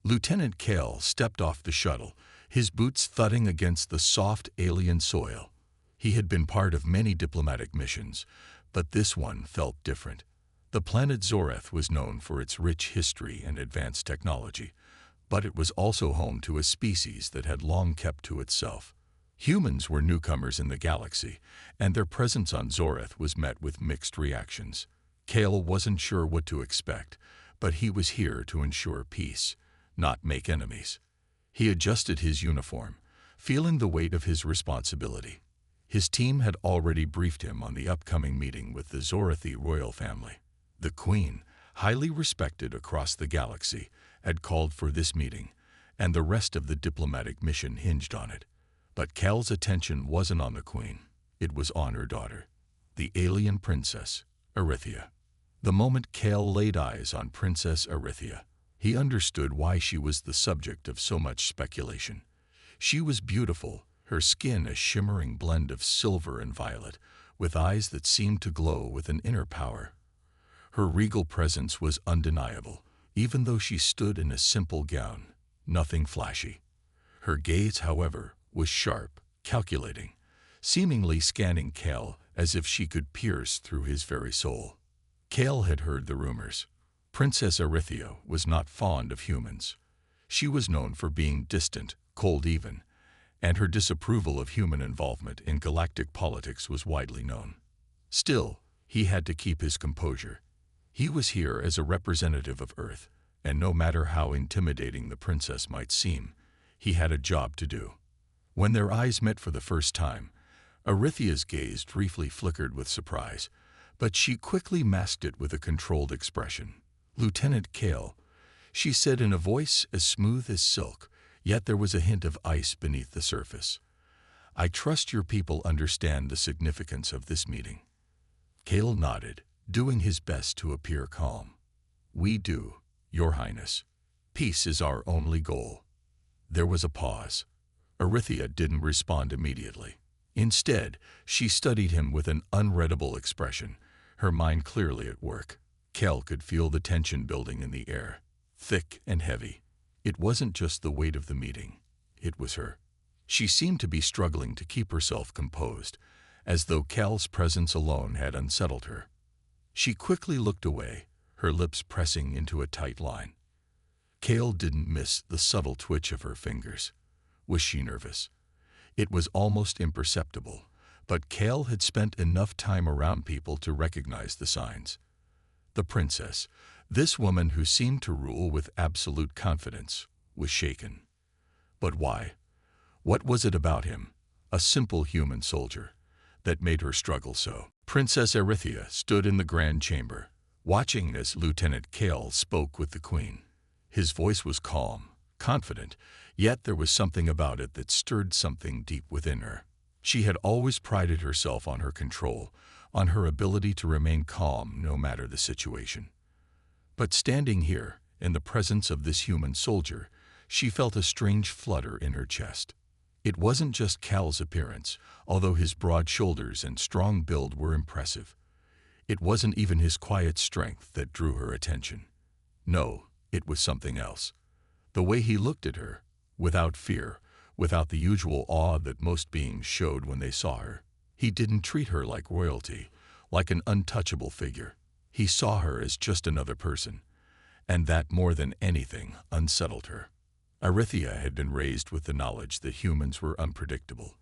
Lieutenant Kale stepped off the shuttle, his boots thudding against the soft alien soil. He had been part of many diplomatic missions, but this one felt different. The planet Zoreth was known for its rich history and advanced technology, but it was also home to a species that had long kept to itself. Humans were newcomers in the galaxy, and their presence on Zoreth was met with mixed reactions. Kale wasn't sure what to expect, but he was here to ensure peace, not make enemies. He adjusted his uniform, feeling the weight of his responsibility. His team had already briefed him on the upcoming meeting with the Zorethi royal family. The Queen, highly respected across the galaxy, had called for this meeting, and the rest of the diplomatic mission hinged on it. But Kal's attention wasn't on the Queen. It was on her daughter, the alien princess, Arithia. The moment Kal laid eyes on Princess Arithia, he understood why she was the subject of so much speculation. She was beautiful, her skin a shimmering blend of silver and violet, with eyes that seemed to glow with an inner power. Her regal presence was undeniable, even though she stood in a simple gown, nothing flashy. Her gaze, however, was sharp, calculating, seemingly scanning Kal as if she could pierce through his very soul. Kal had heard the rumors. Princess Arithia was not fond of humans. She was known for being distant, cold even, and her disapproval of human involvement in galactic politics was widely known. Still, he had to keep his composure. He was here as a representative of Earth, and no matter how intimidating the princess might seem, he had a job to do. When their eyes met for the first time, Arithia's gaze briefly flickered with surprise, but she quickly masked it with a controlled expression. "Lieutenant Kale," she said in a voice as smooth as silk, yet there was a hint of ice beneath the surface. "I trust your people understand the significance of this meeting." Kale nodded, doing his best to appear calm. "We do, Your Highness. Peace is our only goal." There was a pause. Arithia didn't respond immediately. Instead, she studied him with an unreadable expression, her mind clearly at work. Kal could feel the tension building in the air, thick and heavy. It wasn't just the weight of the meeting, it was her. She seemed to be struggling to keep herself composed, as though Kal's presence alone had unsettled her. She quickly looked away, her lips pressing into a tight line. Kal didn't miss the subtle twitch of her fingers. Was she nervous? It was almost imperceptible, but Kal had spent enough time around people to recognize the signs. The princess, this woman who seemed to rule with absolute confidence, was shaken. But why? What was it about him, a simple human soldier, that made her struggle so? Princess Arithia stood in the grand chamber, watching as Lieutenant Kal spoke with the Queen. His voice was calm, confident, yet there was something about it that stirred something deep within her. She had always prided herself on her control, on her ability to remain calm no matter the situation. But standing here, in the presence of this human soldier, she felt a strange flutter in her chest. It wasn't just Kal's appearance, although his broad shoulders and strong build were impressive. It wasn't even his quiet strength that drew her attention. No, it was something else. The way he looked at her, without fear, without the usual awe that most beings showed when they saw her. He didn't treat her like royalty, like an untouchable figure. He saw her as just another person, and that more than anything unsettled her. Arithia had been raised with the knowledge that humans were unpredictable.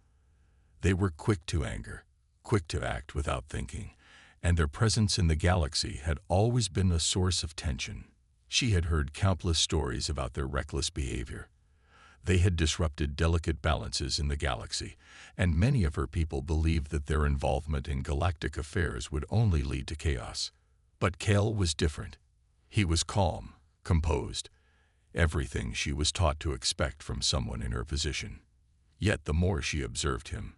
They were quick to anger, quick to act without thinking, and their presence in the galaxy had always been a source of tension. She had heard countless stories about their reckless behavior. They had disrupted delicate balances in the galaxy, and many of her people believed that their involvement in galactic affairs would only lead to chaos. But Kal was different. He was calm, composed, everything she was taught to expect from someone in her position. Yet the more she observed him,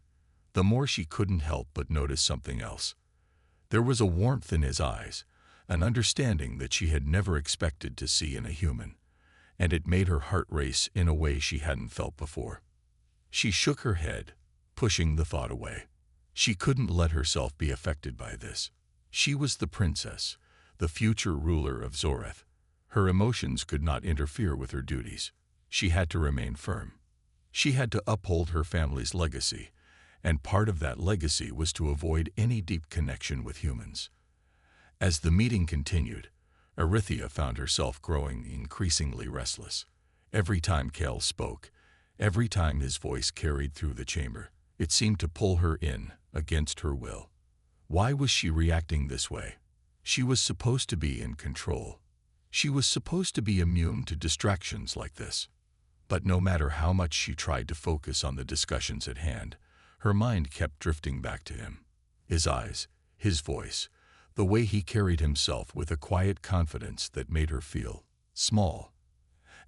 the more she couldn't help but notice something else. There was a warmth in his eyes, an understanding that she had never expected to see in a human, and it made her heart race in a way she hadn't felt before. She shook her head, pushing the thought away. She couldn't let herself be affected by this. She was the princess, the future ruler of Zoreth. Her emotions could not interfere with her duties. She had to remain firm. She had to uphold her family's legacy, and part of that legacy was to avoid any deep connection with humans. As the meeting continued, Arythea found herself growing increasingly restless. Every time Cal spoke, every time his voice carried through the chamber, it seemed to pull her in, against her will. Why was she reacting this way? She was supposed to be in control. She was supposed to be immune to distractions like this. But no matter how much she tried to focus on the discussions at hand, her mind kept drifting back to him. His eyes, his voice, the way he carried himself with a quiet confidence that made her feel small.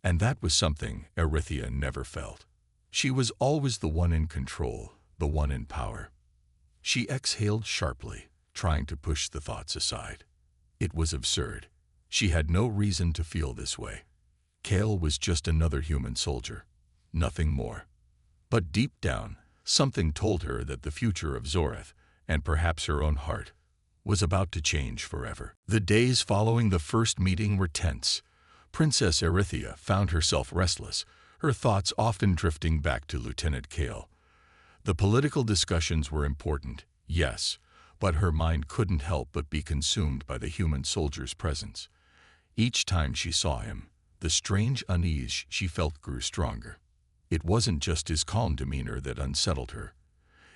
And that was something Arythea never felt. She was always the one in control, the one in power. She exhaled sharply, trying to push the thoughts aside. It was absurd. She had no reason to feel this way. Cale was just another human soldier, nothing more. But deep down, something told her that the future of Zoreth, and perhaps her own heart, was about to change forever. The days following the first meeting were tense. Princess Arythea found herself restless, her thoughts often drifting back to Lieutenant Cale. The political discussions were important, yes, but her mind couldn't help but be consumed by the human soldier's presence. Each time she saw him, the strange unease she felt grew stronger. It wasn't just his calm demeanor that unsettled her.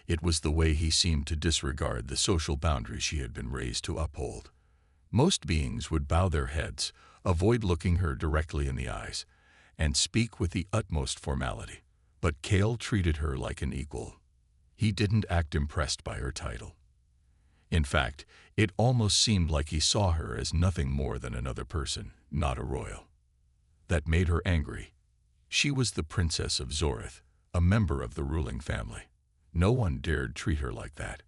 It was the way he seemed to disregard the social boundaries she had been raised to uphold. Most beings would bow their heads, avoid looking her directly in the eyes, and speak with the utmost formality. But Cale treated her like an equal. He didn't act impressed by her title. In fact, it almost seemed like he saw her as nothing more than another person, not a royal. That made her angry. She was the princess of Zoreth, a member of the ruling family. No one dared treat her like that.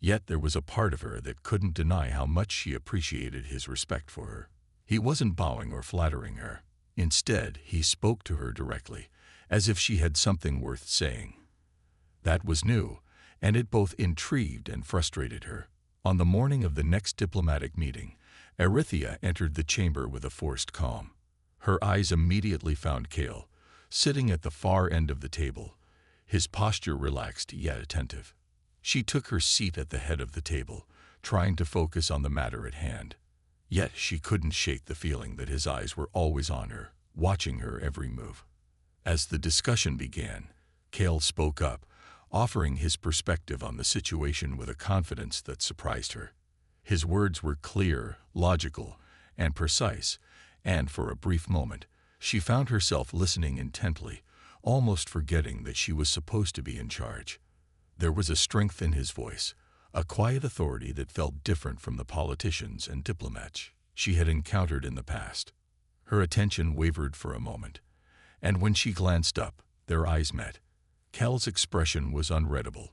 Yet there was a part of her that couldn't deny how much she appreciated his respect for her. He wasn't bowing or flattering her. Instead, he spoke to her directly, as if she had something worth saying. That was new, and it both intrigued and frustrated her. On the morning of the next diplomatic meeting, Arythea entered the chamber with a forced calm. Her eyes immediately found Cale, sitting at the far end of the table, his posture relaxed yet attentive. She took her seat at the head of the table, trying to focus on the matter at hand. Yet she couldn't shake the feeling that his eyes were always on her, watching her every move. As the discussion began, Cale spoke up, offering his perspective on the situation with a confidence that surprised her. His words were clear, logical, and precise, and for a brief moment, she found herself listening intently, almost forgetting that she was supposed to be in charge. There was a strength in his voice, a quiet authority that felt different from the politicians and diplomats she had encountered in the past. Her attention wavered for a moment, and when she glanced up, their eyes met. Cale's expression was unreadable,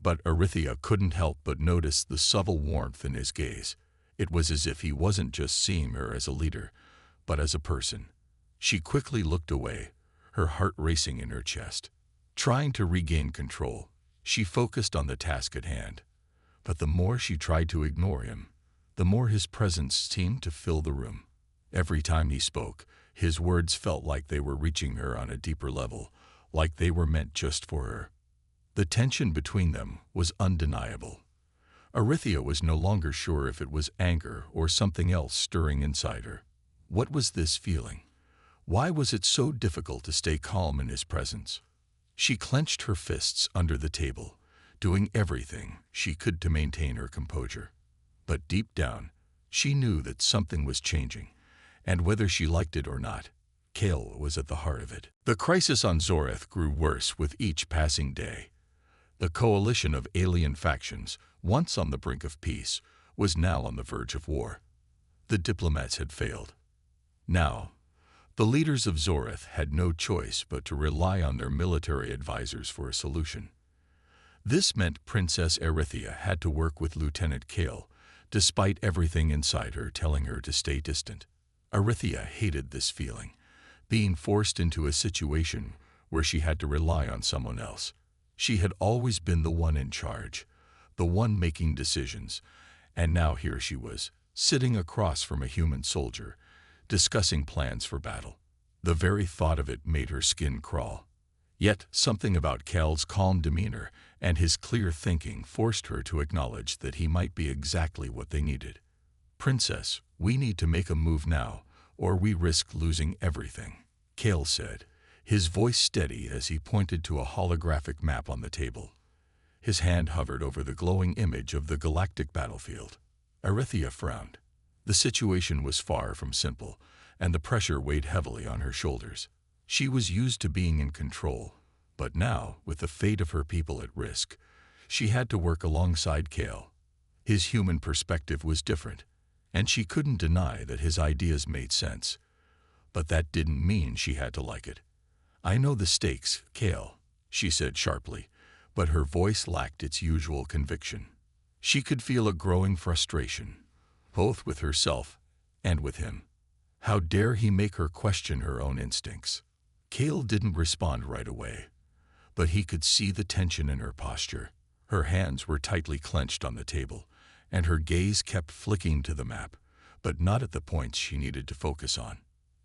but Arythea couldn't help but notice the subtle warmth in his gaze. It was as if he wasn't just seeing her as a leader, but as a person. She quickly looked away, her heart racing in her chest. Trying to regain control, she focused on the task at hand. But the more she tried to ignore him, the more his presence seemed to fill the room. Every time he spoke, his words felt like they were reaching her on a deeper level, like they were meant just for her. The tension between them was undeniable. Arythea was no longer sure if it was anger or something else stirring inside her. What was this feeling? Why was it so difficult to stay calm in his presence? She clenched her fists under the table, doing everything she could to maintain her composure. But deep down, she knew that something was changing, and whether she liked it or not, Cale was at the heart of it. The crisis on Zoreth grew worse with each passing day. The coalition of alien factions, once on the brink of peace, was now on the verge of war. The diplomats had failed. Now, the leaders of Zoreth had no choice but to rely on their military advisors for a solution. This meant Princess Arythea had to work with Lieutenant Cale, despite everything inside her telling her to stay distant. Arythea hated this feeling, being forced into a situation where she had to rely on someone else. She had always been the one in charge, the one making decisions, and now here she was, sitting across from a human soldier, discussing plans for battle. The very thought of it made her skin crawl. Yet something about Cal's calm demeanor and his clear thinking forced her to acknowledge that he might be exactly what they needed. "Princess, we need to make a move now, or we risk losing everything," Cal said, his voice steady as he pointed to a holographic map on the table. His hand hovered over the glowing image of the galactic battlefield. Arythea frowned. The situation was far from simple, and the pressure weighed heavily on her shoulders. She was used to being in control, but now, with the fate of her people at risk, she had to work alongside Cal. His human perspective was different, and she couldn't deny that his ideas made sense. But that didn't mean she had to like it. "I know the stakes, Cal," she said sharply, but her voice lacked its usual conviction. She could feel a growing frustration, both with herself and with him. How dare he make her question her own instincts? Cal didn't respond right away, but he could see the tension in her posture. Her hands were tightly clenched on the table, and her gaze kept flicking to the map, but not at the points she needed to focus on.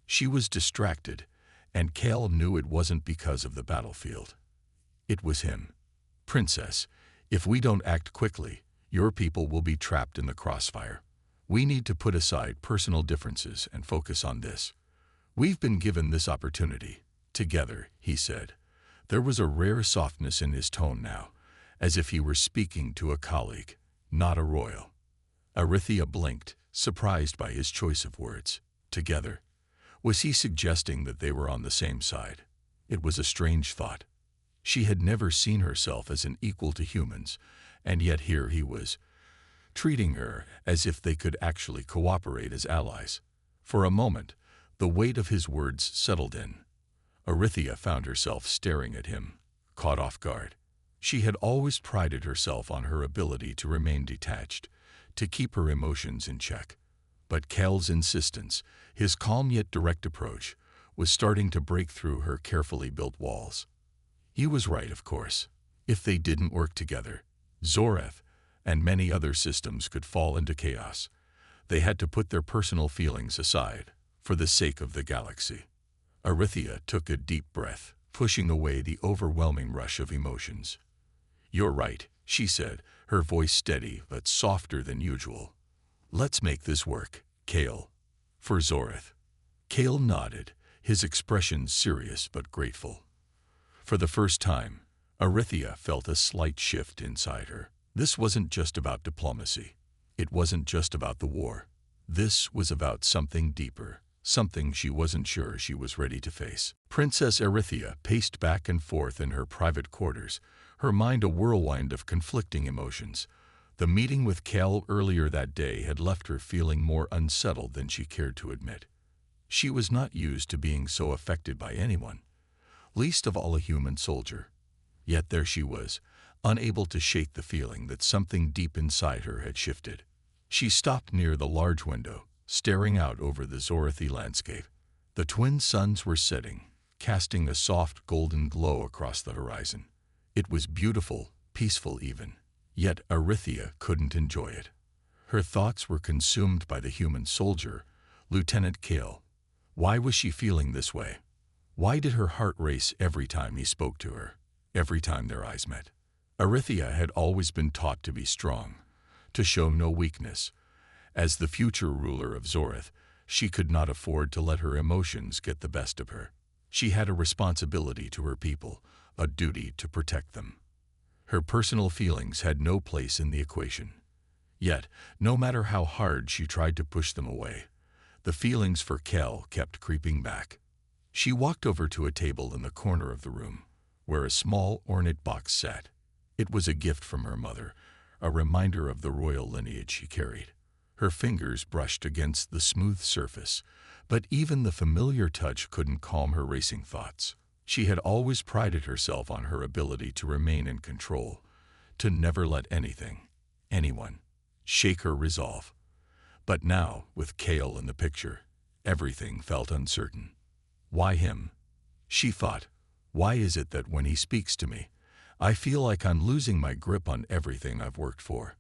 She was distracted, and Cal knew it wasn't because of the battlefield. It was him. "Princess, if we don't act quickly, your people will be trapped in the crossfire. We need to put aside personal differences and focus on this. We've been given this opportunity. Together," he said. There was a rare softness in his tone now, as if he were speaking to a colleague, not a royal. Arythea blinked, surprised by his choice of words. Together? Was he suggesting that they were on the same side? It was a strange thought. She had never seen herself as an equal to humans, and yet here he was, treating her as if they could actually cooperate as allies. For a moment, the weight of his words settled in. Arythea found herself staring at him, caught off guard. She had always prided herself on her ability to remain detached, to keep her emotions in check. But Cal's insistence, his calm yet direct approach, was starting to break through her carefully built walls. He was right, of course. If they didn't work together, Zoreth and many other systems could fall into chaos. They had to put their personal feelings aside for the sake of the galaxy. Arythea took a deep breath, pushing away the overwhelming rush of emotions. "You're right," she said, her voice steady but softer than usual. "Let's make this work, Cal. For Zoreth." Cal nodded, his expression serious but grateful. For the first time, Arythea felt a slight shift inside her. This wasn't just about diplomacy. It wasn't just about the war. This was about something deeper, something she wasn't sure she was ready to face. Princess Arythea paced back and forth in her private quarters, her mind a whirlwind of conflicting emotions. The meeting with Cal earlier that day had left her feeling more unsettled than she cared to admit. She was not used to being so affected by anyone, least of all a human soldier. Yet there she was, unable to shake the feeling that something deep inside her had shifted. She stopped near the large window, staring out over the Zorethi landscape. The twin suns were setting, casting a soft golden glow across the horizon. It was beautiful, peaceful even. Yet Arythea couldn't enjoy it. Her thoughts were consumed by the human soldier, Lieutenant Cal. Why was she feeling this way? Why did her heart race every time he spoke to her, every time their eyes met? Arythea had always been taught to be strong, to show no weakness. As the future ruler of Zoreth, she could not afford to let her emotions get the best of her. She had a responsibility to her people, a duty to protect them. Her personal feelings had no place in the equation. Yet, no matter how hard she tried to push them away, the feelings for Cal kept creeping back. She walked over to a table in the corner of the room, where a small ornate box sat. It was a gift from her mother, a reminder of the royal lineage she carried. Her fingers brushed against the smooth surface, but even the familiar touch couldn't calm her racing thoughts. She had always prided herself on her ability to remain in control, to never let anything, anyone, shake her resolve. But now, with Cal in the picture, everything felt uncertain. Why him? She thought, why is it that when he speaks to me, I feel like I'm losing my grip on everything I've worked for?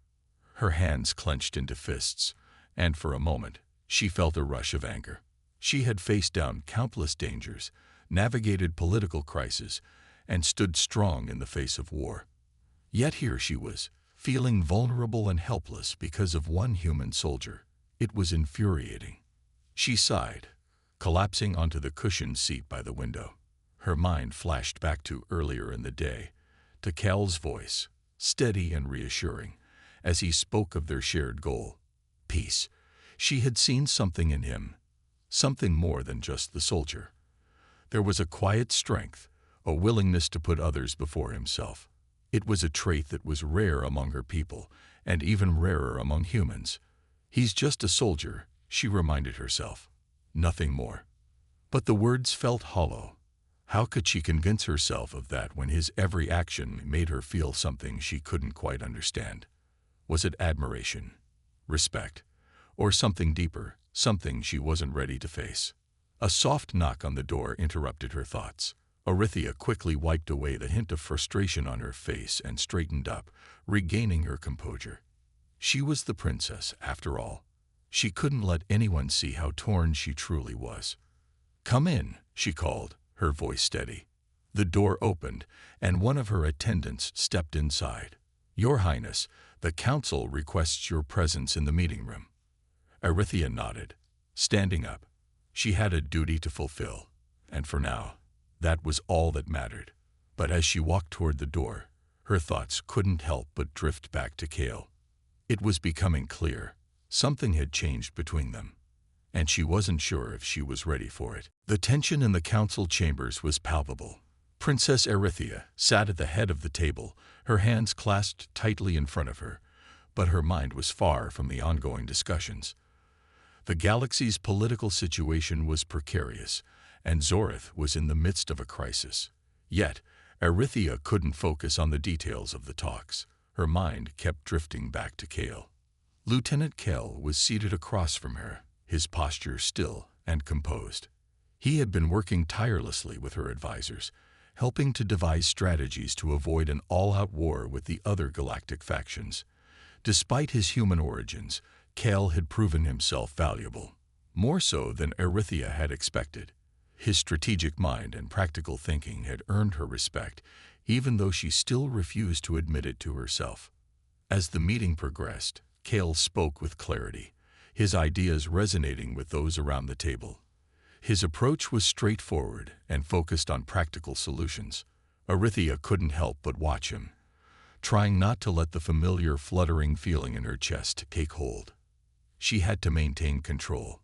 Her hands clenched into fists, and for a moment, she felt a rush of anger. She had faced down countless dangers, navigated political crises, and stood strong in the face of war. Yet here she was, feeling vulnerable and helpless because of one human soldier. It was infuriating. She sighed, collapsing onto the cushioned seat by the window. Her mind flashed back to earlier in the day, to Cal's voice, steady and reassuring, as he spoke of their shared goal, peace. She had seen something in him, something more than just the soldier. There was a quiet strength, a willingness to put others before himself. It was a trait that was rare among her people, and even rarer among humans. He's just a soldier, she reminded herself. Nothing more. But the words felt hollow. How could she convince herself of that when his every action made her feel something she couldn't quite understand? Was it admiration, respect, or something deeper, something she wasn't ready to face? A soft knock on the door interrupted her thoughts. Orithia quickly wiped away the hint of frustration on her face and straightened up, regaining her composure. She was the princess, after all. She couldn't let anyone see how torn she truly was. "Come in," she called, her voice steady. The door opened, and one of her attendants stepped inside. "Your Highness, the council requests your presence in the meeting room." Orithia nodded, standing up. She had a duty to fulfill, and for now, that was all that mattered. But as she walked toward the door, her thoughts couldn't help but drift back to Cal. It was becoming clear. Something had changed between them, and she wasn't sure if she was ready for it. The tension in the council chambers was palpable. Princess Orithia sat at the head of the table, her hands clasped tightly in front of her, but her mind was far from the ongoing discussions. The galaxy's political situation was precarious, and Zorith was in the midst of a crisis. Yet, Orithia couldn't focus on the details of the talks. Her mind kept drifting back to Cal. Lieutenant Cal was seated across from her, his posture still and composed. He had been working tirelessly with her advisors, helping to devise strategies to avoid an all-out war with the other galactic factions. Despite his human origins, Cal had proven himself valuable, more so than Orithia had expected. His strategic mind and practical thinking had earned her respect, even though she still refused to admit it to herself. As the meeting progressed, Cal spoke with clarity, his ideas resonating with those around the table. His approach was straightforward and focused on practical solutions. Orithia couldn't help but watch him, trying not to let the familiar fluttering feeling in her chest take hold. She had to maintain control.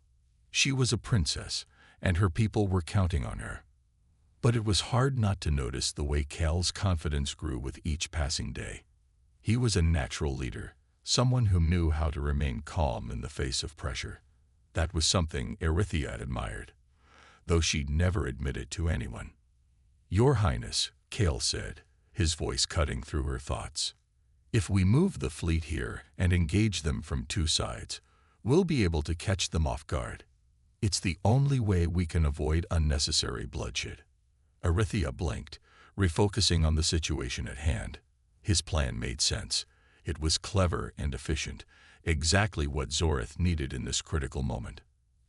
She was a princess, and her people were counting on her. But it was hard not to notice the way Cal's confidence grew with each passing day. He was a natural leader, someone who knew how to remain calm in the face of pressure. That was something Orithia admired, though she'd never admit it to anyone. "Your Highness," Cal said, his voice cutting through her thoughts. "If we move the fleet here and engage them from two sides, we'll be able to catch them off guard. It's the only way we can avoid unnecessary bloodshed." Orithia blinked, refocusing on the situation at hand. His plan made sense. It was clever and efficient, exactly what Zorith needed in this critical moment.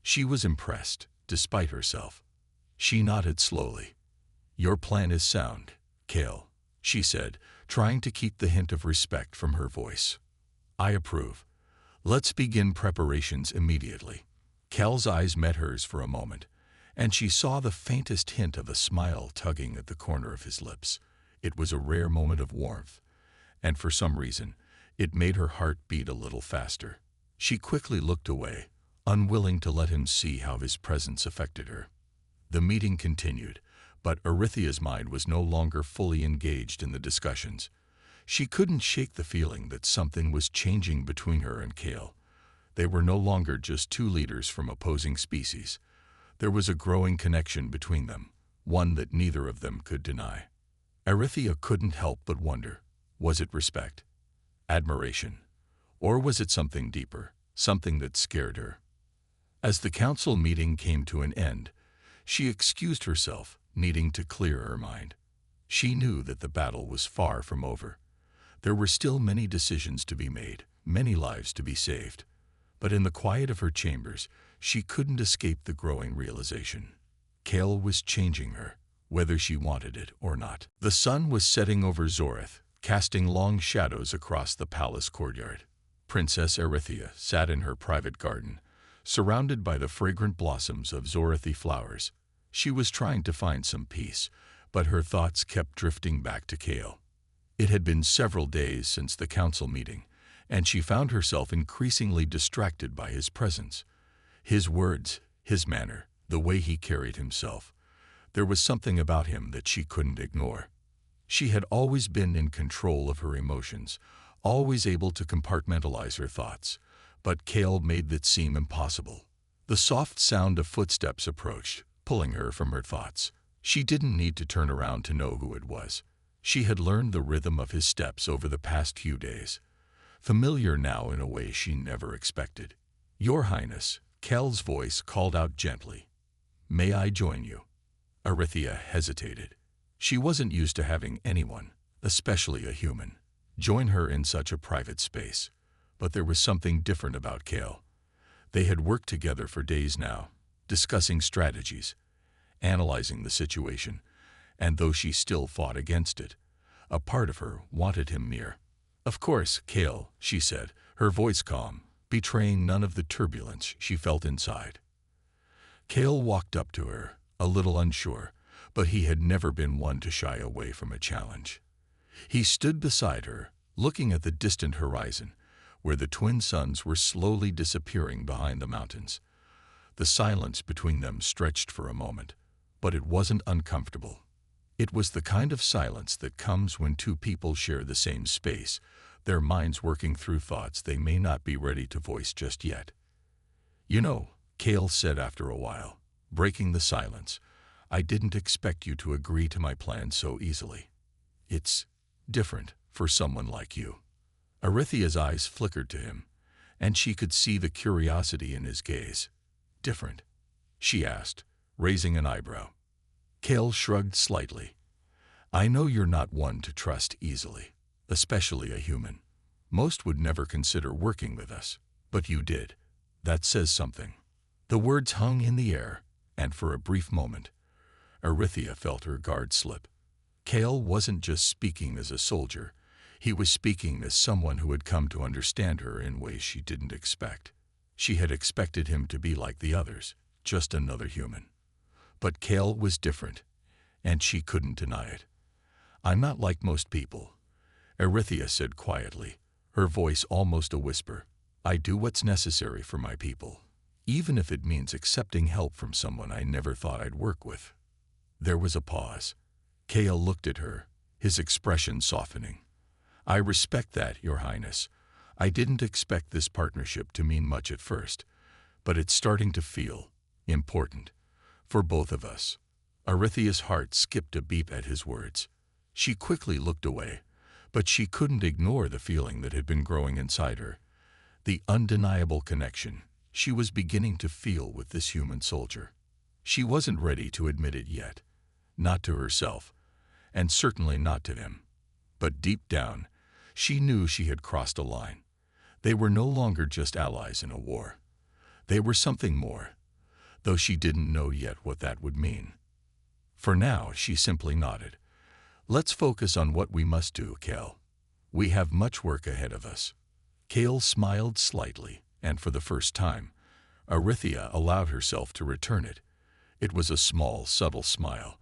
She was impressed, despite herself. She nodded slowly. "Your plan is sound, Cal," she said, trying to keep the hint of respect from her voice. "I approve. Let's begin preparations immediately." Cal's eyes met hers for a moment, and she saw the faintest hint of a smile tugging at the corner of his lips. It was a rare moment of warmth, and for some reason, it made her heart beat a little faster. She quickly looked away, unwilling to let him see how his presence affected her. The meeting continued, but Orithia's mind was no longer fully engaged in the discussions. She couldn't shake the feeling that something was changing between her and Cal. They were no longer just two leaders from opposing species. There was a growing connection between them, one that neither of them could deny. Orithia couldn't help but wonder, was it respect, admiration, or was it something deeper, something that scared her? As the council meeting came to an end, she excused herself, needing to clear her mind. She knew that the battle was far from over. There were still many decisions to be made, many lives to be saved. But in the quiet of her chambers, she couldn't escape the growing realization. Kale was changing her, whether she wanted it or not. The sun was setting over Zorith, casting long shadows across the palace courtyard. Princess Erythea sat in her private garden, surrounded by the fragrant blossoms of Zorithy flowers. She was trying to find some peace, but her thoughts kept drifting back to Kale. It had been several days since the council meeting, and she found herself increasingly distracted by his presence. His words, his manner, the way he carried himself. There was something about him that she couldn't ignore. She had always been in control of her emotions, always able to compartmentalize her thoughts, but Kale made that seem impossible. The soft sound of footsteps approached, pulling her from her thoughts. She didn't need to turn around to know who it was. She had learned the rhythm of his steps over the past few days, familiar now in a way she never expected. "Your Highness," Kale's voice called out gently. "May I join you?" Erythea hesitated. She wasn't used to having anyone, especially a human, join her in such a private space. But there was something different about Kale. They had worked together for days now, discussing strategies, analyzing the situation, and though she still fought against it, a part of her wanted him near. "Of course, Kale," she said, her voice calm, betraying none of the turbulence she felt inside. Kale walked up to her, a little unsure, but he had never been one to shy away from a challenge. He stood beside her, looking at the distant horizon, where the twin suns were slowly disappearing behind the mountains. The silence between them stretched for a moment, but it wasn't uncomfortable. It was the kind of silence that comes when two people share the same space, their minds working through thoughts they may not be ready to voice just yet. "You know," Kale said after a while, breaking the silence, "I didn't expect you to agree to my plan so easily. It's different for someone like you." Erythea's eyes flickered to him, and she could see the curiosity in his gaze. "Different?" she asked, raising an eyebrow. Kale shrugged slightly. "I know you're not one to trust easily, especially a human. Most would never consider working with us, but you did. That says something." The words hung in the air, and for a brief moment, Erythea felt her guard slip. Kale wasn't just speaking as a soldier. He was speaking as someone who had come to understand her in ways she didn't expect. She had expected him to be like the others, just another human. But Kale was different, and she couldn't deny it. "I'm not like most people," Erythea said quietly, her voice almost a whisper. "I do what's necessary for my people, even if it means accepting help from someone I never thought I'd work with." There was a pause. Kale looked at her, his expression softening. "I respect that, Your Highness. I didn't expect this partnership to mean much at first, but it's starting to feel important for both of us." Erythea's heart skipped a beat at his words. She quickly looked away, but she couldn't ignore the feeling that had been growing inside her, the undeniable connection she was beginning to feel with this human soldier. She wasn't ready to admit it yet, not to herself, and certainly not to him. But deep down, she knew she had crossed a line. They were no longer just allies in a war. They were something more, though she didn't know yet what that would mean. For now, she simply nodded. "Let's focus on what we must do, Kale. We have much work ahead of us." Kale smiled slightly, and for the first time, Erythea allowed herself to return it. It was a small, subtle smile,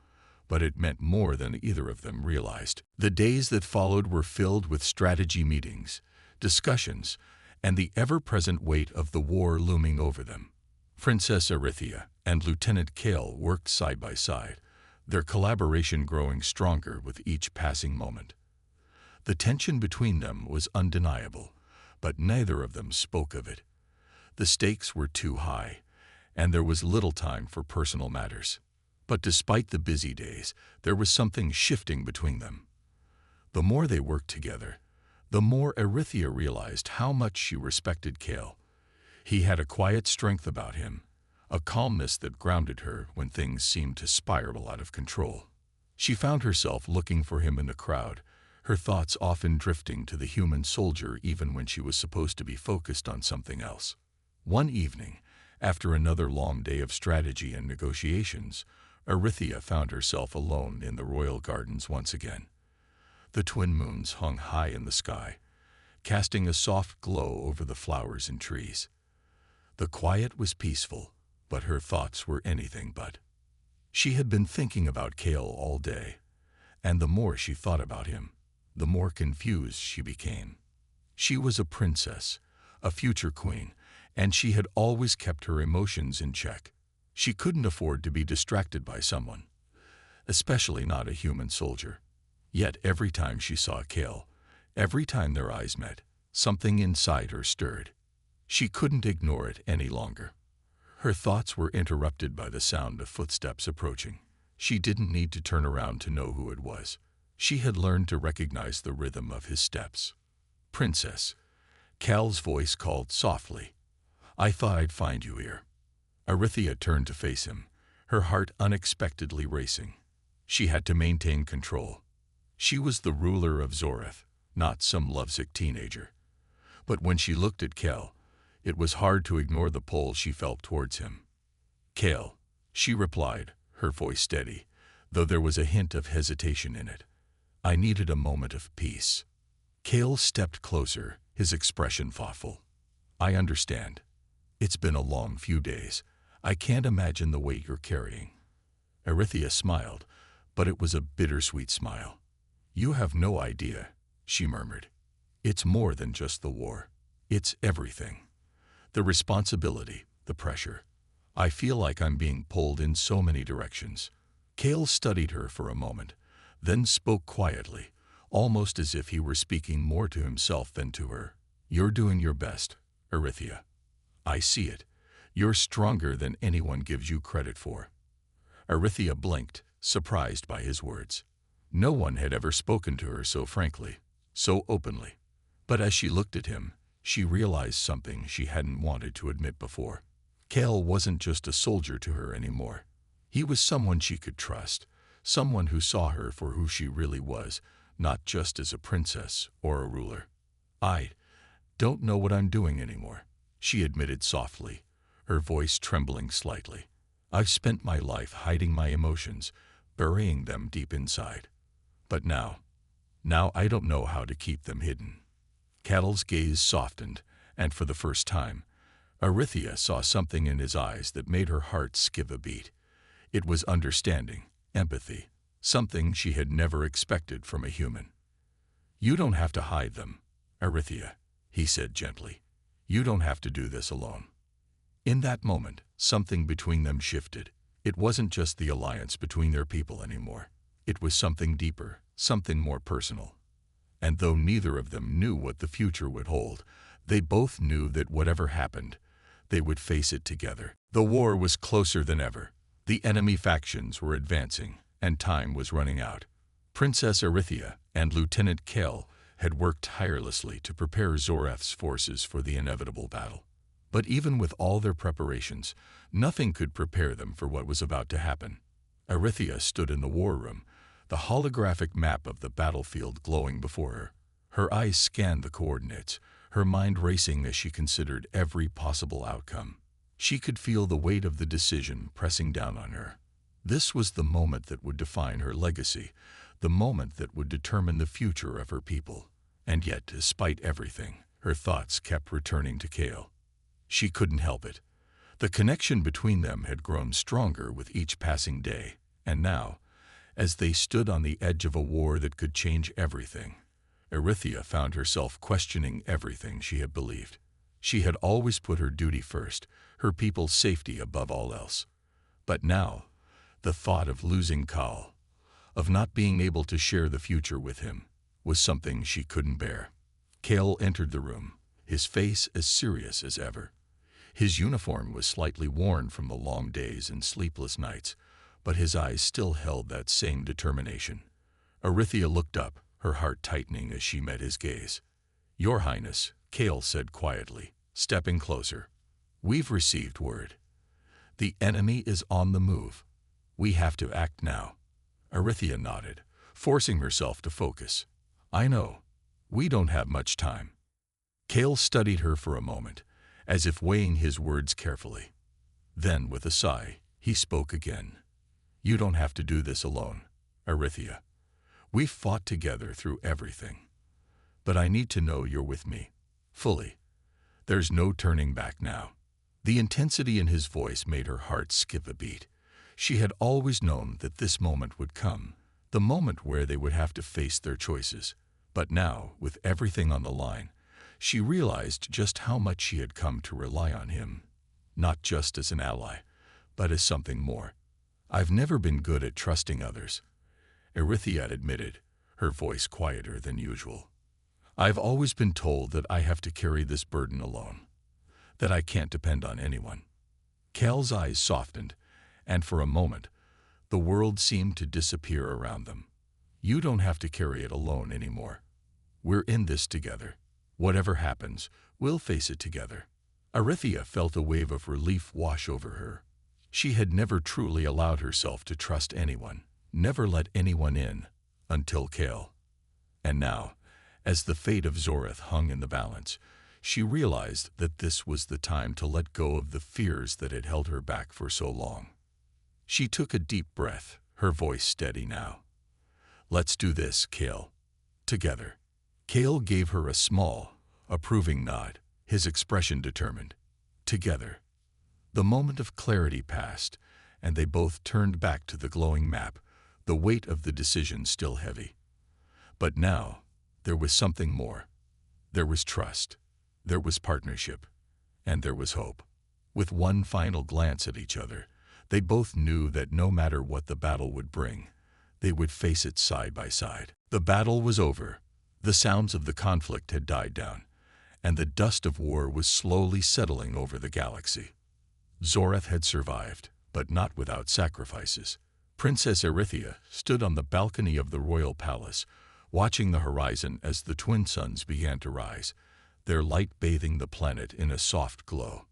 but it meant more than either of them realized. The days that followed were filled with strategy meetings, discussions, and the ever-present weight of the war looming over them. Princess Erythea and Lieutenant Kale worked side by side, their collaboration growing stronger with each passing moment. The tension between them was undeniable, but neither of them spoke of it. The stakes were too high, and there was little time for personal matters. But despite the busy days, there was something shifting between them. The more they worked together, the more Erythea realized how much she respected Kale. He had a quiet strength about him, a calmness that grounded her when things seemed to spiral out of control. She found herself looking for him in the crowd, her thoughts often drifting to the human soldier even when she was supposed to be focused on something else. One evening, After another long day of strategy and negotiations, Arythea found herself alone in the royal gardens once again. The twin moons hung high in the sky, casting a soft glow over the flowers and trees. The quiet was peaceful, but her thoughts were anything but. She had been thinking about Kale all day, and the more she thought about him, the more confused she became. She was a princess, a future queen, and she had always kept her emotions in check. She couldn't afford to be distracted by someone, especially not a human soldier. Yet every time she saw Kale, every time their eyes met, something inside her stirred. She couldn't ignore it any longer. Her thoughts were interrupted by the sound of footsteps approaching. She didn't need to turn around to know who it was. She had learned to recognize the rhythm of his steps. "Princess," Cal's voice called softly. "I thought I'd find you here." Arythea turned to face him, her heart unexpectedly racing. She had to maintain control. She was the ruler of Zoreth, not some lovesick teenager. But when she looked at Cal, it was hard to ignore the pull she felt towards him. "Kale," she replied, her voice steady, though there was a hint of hesitation in it. "I needed a moment of peace." Kale stepped closer, his expression thoughtful. "I understand. It's been a long few days. I can't imagine the weight you're carrying." Arythea smiled, but it was a bittersweet smile. "You have no idea," she murmured. "It's more than just the war. It's everything. The responsibility, the pressure. I feel like I'm being pulled in so many directions." Kale studied her for a moment, then spoke quietly, almost as if he were speaking more to himself than to her. "You're doing your best, Arythea. I see it. You're stronger than anyone gives you credit for." Arythea blinked, surprised by his words. No one had ever spoken to her so frankly, so openly. But as she looked at him, she realized something she hadn't wanted to admit before. Kale wasn't just a soldier to her anymore. He was someone she could trust, someone who saw her for who she really was, not just as a princess or a ruler. "I don't know what I'm doing anymore," she admitted softly, her voice trembling slightly. "I've spent my life hiding my emotions, burying them deep inside. But now I don't know how to keep them hidden." Catel's gaze softened, and for the first time, Arythea saw something in his eyes that made her heart skip a beat. It was understanding, empathy, something she had never expected from a human. "You don't have to hide them, Arythea," he said gently. "You don't have to do this alone." In that moment, something between them shifted. It wasn't just the alliance between their people anymore. It was something deeper, something more personal. And though neither of them knew what the future would hold, they both knew that whatever happened, they would face it together. The war was closer than ever. The enemy factions were advancing, and time was running out. Princess Arythea and Lieutenant Kale had worked tirelessly to prepare Zoreth's forces for the inevitable battle. But even with all their preparations, nothing could prepare them for what was about to happen. Arythea stood in the war room, the holographic map of the battlefield glowing before her. Her eyes scanned the coordinates, her mind racing as she considered every possible outcome. She could feel the weight of the decision pressing down on her. This was the moment that would define her legacy, the moment that would determine the future of her people. And yet, despite everything, her thoughts kept returning to Kale. She couldn't help it. The connection between them had grown stronger with each passing day, and now, as they stood on the edge of a war that could change everything, Arythea found herself questioning everything she had believed. She had always put her duty first, her people's safety above all else. But now, the thought of losing Kal, of not being able to share the future with him, was something she couldn't bear. Kale entered the room, his face as serious as ever. His uniform was slightly worn from the long days and sleepless nights, but his eyes still held that same determination. Arythea looked up, her heart tightening as she met his gaze. "Your Highness," Kale said quietly, stepping closer. "We've received word. The enemy is on the move. We have to act now." Arythea nodded, forcing herself to focus. "I know. We don't have much time." Kale studied her for a moment, as if weighing his words carefully. Then, with a sigh, he spoke again. You don't have to do this alone, Arithia. We've fought together through everything. But I need to know you're with me, fully. There's no turning back now. The intensity in his voice made her heart skip a beat. She had always known that this moment would come, the moment where they would have to face their choices. But now, with everything on the line, she realized just how much she had come to rely on him. Not just as an ally, but as something more. I've never been good at trusting others, Arithia admitted, her voice quieter than usual. I've always been told that I have to carry this burden alone, that I can't depend on anyone. Cal's eyes softened, and for a moment, the world seemed to disappear around them. You don't have to carry it alone anymore. We're in this together. Whatever happens, we'll face it together. Arithia felt a wave of relief wash over her. She had never truly allowed herself to trust anyone, never let anyone in, until Cal. And now, as the fate of Zoreth hung in the balance, she realized that this was the time to let go of the fears that had held her back for so long. She took a deep breath, her voice steady now. Let's do this, Cal. Together. Cal gave her a small, approving nod, his expression determined. Together. The moment of clarity passed, and they both turned back to the glowing map, the weight of the decision still heavy. But now, there was something more. There was trust. There was partnership. And there was hope. With one final glance at each other, they both knew that no matter what the battle would bring, they would face it side by side. The battle was over. The sounds of the conflict had died down, and the dust of war was slowly settling over the galaxy. Zoreth had survived, but not without sacrifices. Princess Arithia stood on the balcony of the royal palace, watching the horizon as the twin suns began to rise, their light bathing the planet in a soft glow.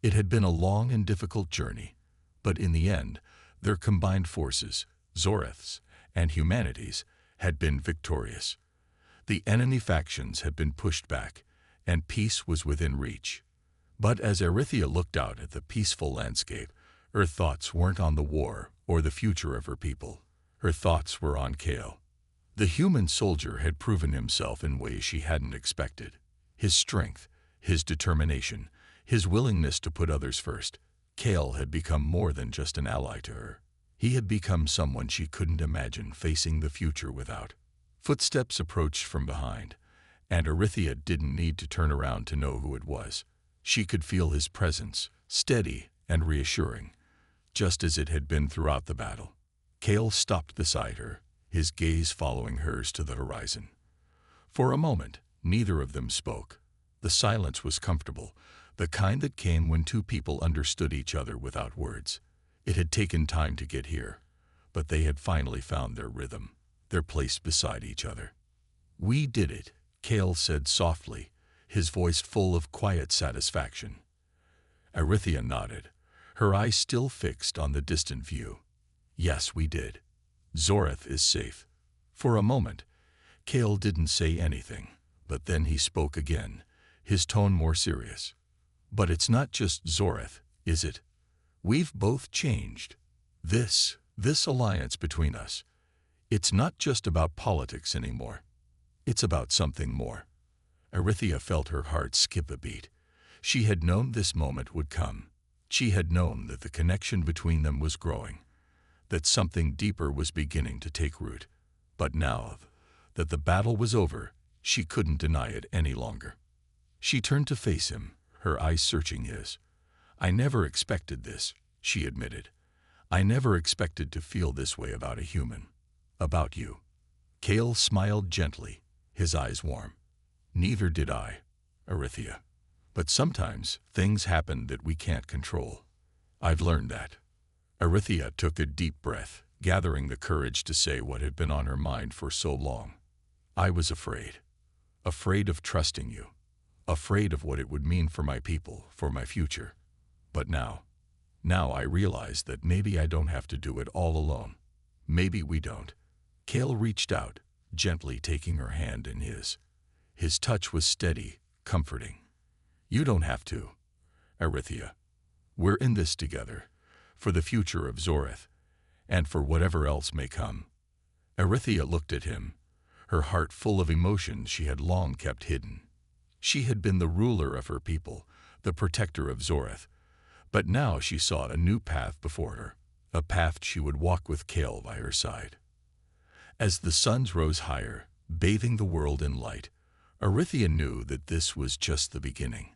It had been a long and difficult journey, but in the end, their combined forces, Zoreth's and humanity's, had been victorious. The enemy factions had been pushed back, and peace was within reach. But as Arithia looked out at the peaceful landscape, her thoughts weren't on the war or the future of her people. Her thoughts were on Cal. The human soldier had proven himself in ways she hadn't expected. His strength, his determination, his willingness to put others first. Cal had become more than just an ally to her. He had become someone she couldn't imagine facing the future without. Footsteps approached from behind, and Arithia didn't need to turn around to know who it was. She could feel his presence, steady and reassuring, just as it had been throughout the battle. Cal stopped beside her, his gaze following hers to the horizon. For a moment, neither of them spoke. The silence was comfortable, the kind that came when two people understood each other without words. It had taken time to get here, but they had finally found their rhythm, their place beside each other. We did it, Cal said softly, his voice full of quiet satisfaction. Arithia nodded, her eyes still fixed on the distant view. Yes, we did. Zoreth is safe. For a moment, Cal didn't say anything, but then he spoke again, his tone more serious. But it's not just Zoreth, is it? We've both changed. This alliance between us, it's not just about politics anymore. It's about something more. Arithia felt her heart skip a beat. She had known this moment would come. She had known that the connection between them was growing, that something deeper was beginning to take root. But now that the battle was over, she couldn't deny it any longer. She turned to face him, her eyes searching his. I never expected this, she admitted. I never expected to feel this way about a human. About you. Cal smiled gently, his eyes warm. Neither did I, Arithia. But sometimes things happen that we can't control. I've learned that. Arithia took a deep breath, gathering the courage to say what had been on her mind for so long. I was afraid. Afraid of trusting you. Afraid of what it would mean for my people, for my future. But now I realize that maybe I don't have to do it all alone. Maybe we don't. Cal reached out, gently taking her hand in his. His touch was steady, comforting. You don't have to, Arithia. We're in this together, for the future of Zoreth, and for whatever else may come. Arithia looked at him, her heart full of emotions she had long kept hidden. She had been the ruler of her people, the protector of Zoreth, but now she saw a new path before her, a path she would walk with Kale by her side. As the suns rose higher, bathing the world in light, Arithia knew that this was just the beginning.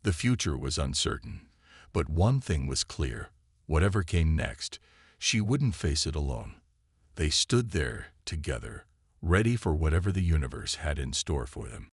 The future was uncertain, but one thing was clear: whatever came next, she wouldn't face it alone. They stood there together, ready for whatever the universe had in store for them.